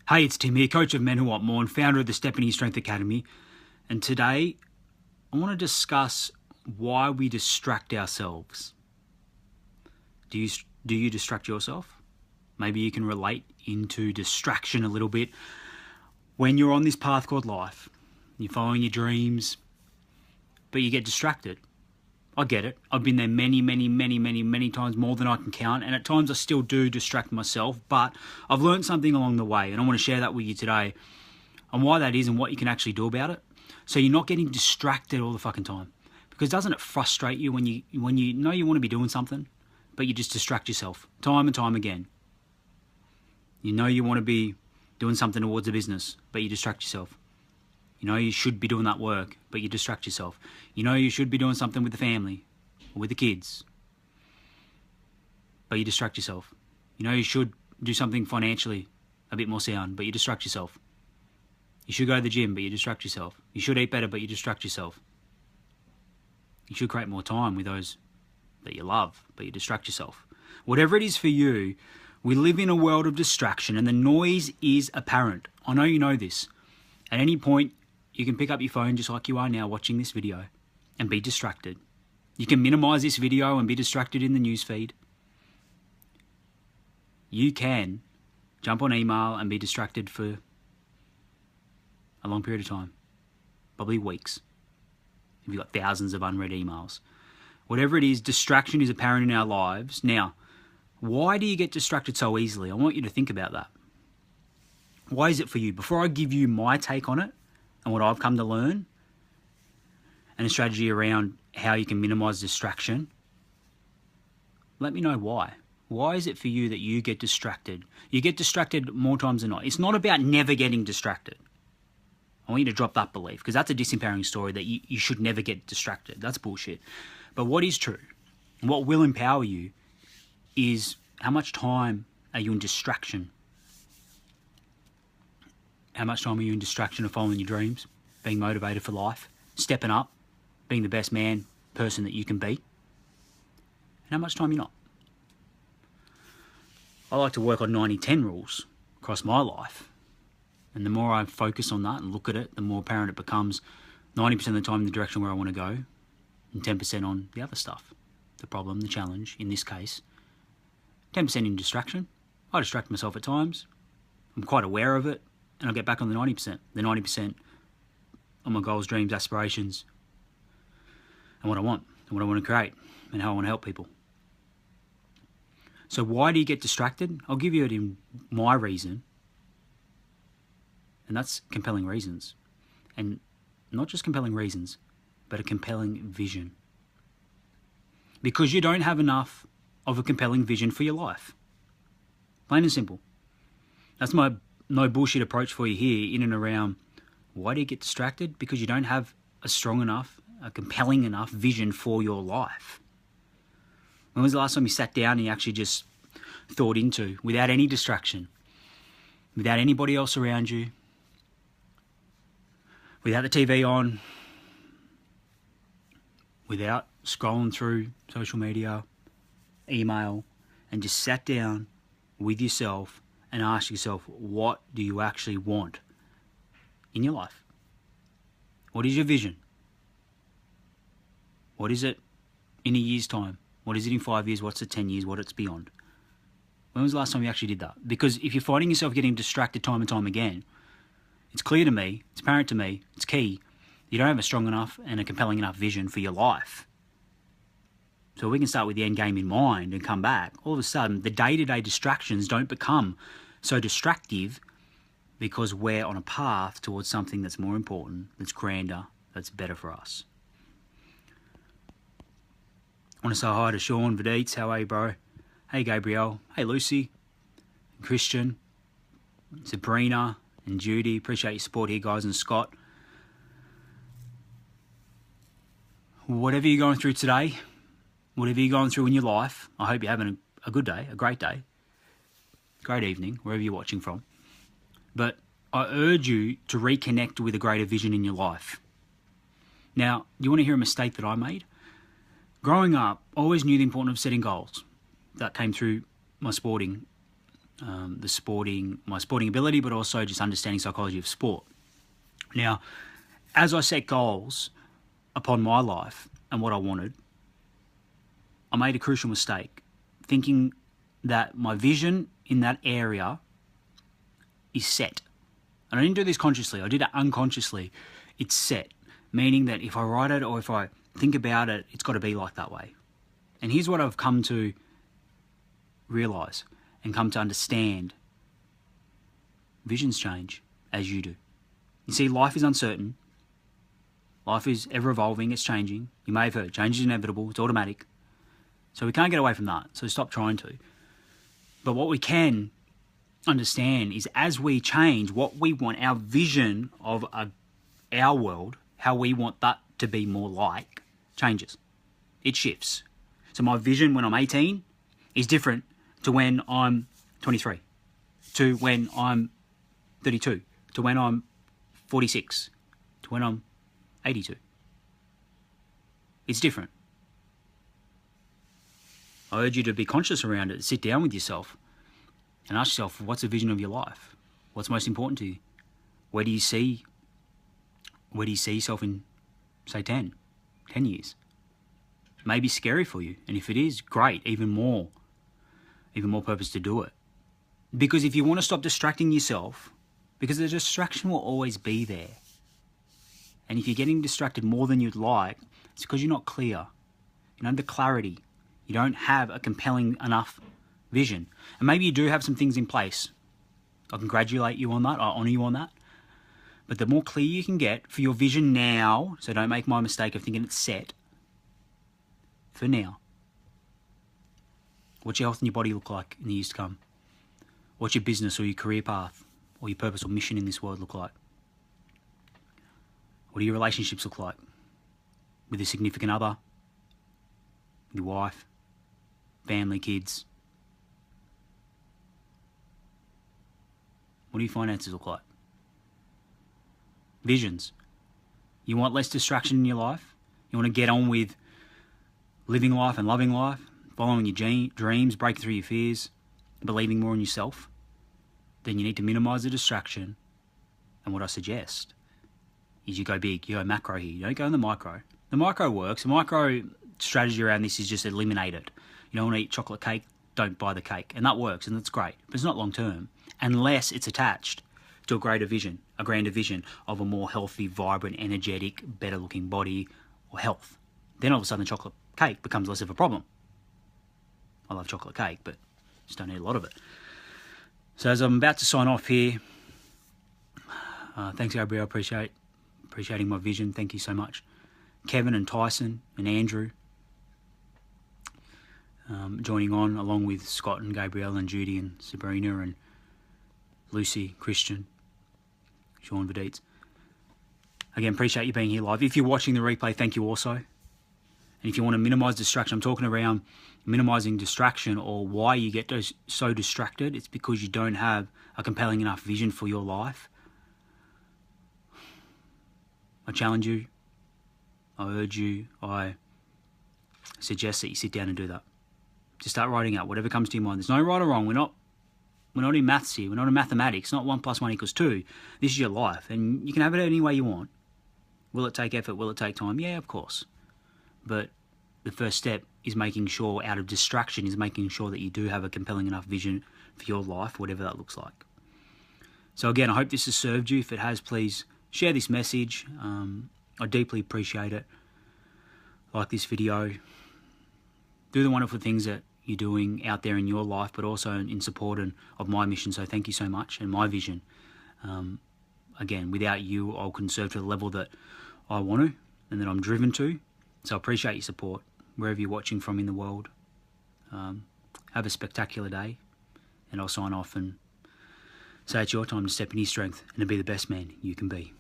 Hey, it's Tim here, coach of Men Who Want More and founder of the Step Into Strength Academy. And today, I want to discuss why we distract ourselves. Do you distract yourself? Maybe you can relate into distraction a little bit. When you're on this path called life, you're following your dreams, but you get distracted. I get it. I've been there many times, more than I can count. And at times I still do distract myself, but I've learned something along the way. And I want to share that with you today on why that is and what you can actually do about it. So you're not getting distracted all the fucking time. Because doesn't it frustrate you when you know you want to be doing something, but you just distract yourself time and time again? You know you want to be doing something towards a business, but you distract yourself. You know you should be doing that work, but you distract yourself. You know you should be doing something with the family or with the kids, but you distract yourself. You know you should do something financially a bit more sound, but you distract yourself. You should go to the gym, but you distract yourself. You should eat better, but you distract yourself. You should create more time with those that you love, but you distract yourself. Whatever it is for you, we live in a world of distraction and the noise is apparent. I know you know this. At any point, you can pick up your phone just like you are now watching this video and be distracted. You can minimize this video and be distracted in the newsfeed. You can jump on email and be distracted for a long period of time, probably weeks, if you've got thousands of unread emails. Whatever it is, distraction is apparent in our lives. Now, why do you get distracted so easily? I want you to think about that. Why is it for you? Before I give you my take on it and what I've come to learn and a strategy around how you can minimize distraction, let me know why. Why is it for you that you get distracted? You get distracted more times than not. It's not about never getting distracted. I want you to drop that belief because that's a disempowering story that you should never get distracted. That's bullshit. But what is true and what will empower you is how much time are you in distraction? How much time are you in distraction of following your dreams, being motivated for life, stepping up, being the best man, person that you can be? And how much time you're not? I like to work on 90-10 rules across my life. And the more I focus on that and look at it, the more apparent it becomes 90% of the time in the direction where I want to go and 10% on the other stuff. The problem, the challenge, in this case. 10% in distraction. I distract myself at times. I'm quite aware of it. And I'll get back on the 90%. The 90% on my goals, dreams, aspirations, and what I want, and what I want to create, and how I want to help people. So why do you get distracted? I'll give you it in my reason. And that's compelling reasons. And not just compelling reasons, but a compelling vision. Because you don't have enough of a compelling vision for your life. Plain and simple. That's my no bullshit approach for you here in and around why do you get distracted? Because you don't have a strong enough, a compelling enough vision for your life. When was the last time you sat down and you actually just thought into, without any distraction, without anybody else around you, without the TV on, without scrolling through social media, email, and just sat down with yourself and ask yourself, what do you actually want in your life? What is your vision? What is it in a year's time? What is it in 5 years? What's it 10 years? What it's beyond? When was the last time you actually did that? Because if you're finding yourself getting distracted time and time again, it's clear to me, it's apparent to me, it's key, you don't have a strong enough and a compelling enough vision for your life. So we can start with the end game in mind and come back. All of a sudden, the day-to-day distractions don't become so distractive because we're on a path towards something that's more important, that's grander, that's better for us. I want to say hi to Sean Viditz. How are you, bro? Hey, Gabrielle. Hey, Lucy. Christian. Sabrina and Judy. Appreciate your support here, guys, and Scott. Whatever you're going through today, whatever you're going through in your life, I hope you're having a good day, a great day, great evening, wherever you're watching from. But I urge you to reconnect with a greater vision in your life. Now, do you want to hear a mistake that I made? Growing up, I always knew the importance of setting goals. That came through my sporting my sporting ability, but also just understanding psychology of sport. Now, as I set goals upon my life and what I wanted, I made a crucial mistake, thinking that my vision in that area is set. And I didn't do this consciously, I did it unconsciously. It's set, meaning that if I write it or if I think about it, it's got to be like that way. And here's what I've come to realise and come to understand. Visions change as you do. You see, life is uncertain. Life is ever evolving, it's changing. You may have heard, change is inevitable, it's automatic. So we can't get away from that, so stop trying to. But what we can understand is as we change what we want, our vision of our world, how we want that to be more like, changes. It shifts. So my vision when I'm 18 is different to when I'm 23, to when I'm 32, to when I'm 46, to when I'm 82. It's different. I urge you to be conscious around it. Sit down with yourself and ask yourself, what's the vision of your life? What's most important to you? Where do you see yourself in, say, 10 years? It may be scary for you. And if it is, great, even more purpose to do it. Because if you want to stop distracting yourself, because the distraction will always be there. And if you're getting distracted more than you'd like, it's because you're not clear. You don't have the clarity. You don't have a compelling enough vision. And maybe you do have some things in place. I congratulate you on that. I honour you on that. But the more clear you can get for your vision now, so don't make my mistake of thinking it's set, for now. What's your health and your body look like in the years to come? What's your business or your career path or your purpose or mission in this world look like? What do your relationships look like? With a significant other? With your wife? Family, kids? What do your finances look like? Visions. You want less distraction in your life? You want to get on with living life and loving life? Following your dreams, breaking through your fears, believing more in yourself? Then you need to minimise the distraction. And what I suggest is you go big, you go macro here. You don't go in the micro. The micro works. The micro strategy around this is just eliminate it. You don't want to eat chocolate cake, don't buy the cake. And that works, and that's great. But it's not long term, unless it's attached to a greater vision, a grander vision of a more healthy, vibrant, energetic, better looking body or health. Then all of a sudden the chocolate cake becomes less of a problem. I love chocolate cake, but just don't eat a lot of it. So as I'm about to sign off here, thanks Gabrielle, appreciating my vision. Thank you so much. Kevin and Tyson and Andrew joining on, along with Scott and Gabrielle and Judy and Sabrina and Lucy, Christian, Sean Viditz. Again, appreciate you being here live. If you're watching the replay, thank you also. And if you want to minimise distraction, I'm talking around minimising distraction or why you get so distracted. It's because you don't have a compelling enough vision for your life. I challenge you. I urge you. I suggest that you sit down and do that. Just start writing out whatever comes to your mind. There's no right or wrong. We're not in maths here. We're not in mathematics. Not 1 + 1 = 2. This is your life, and you can have it any way you want. Will it take effort? Will it take time? Yeah, of course. But the first step is making sure, out of distraction, is making sure that you do have a compelling enough vision for your life, whatever that looks like. So again, I hope this has served you. If it has, please share this message. I deeply appreciate it. Like this video. Do the wonderful things that you're doing out there in your life, but also in support of my mission. So thank you so much, and my vision. Again, without you, I couldn't serve to the level that I want to and that I'm driven to. So I appreciate your support wherever you're watching from in the world. Have a spectacular day, and I'll sign off and say it's your time to step in your strength and to be the best man you can be.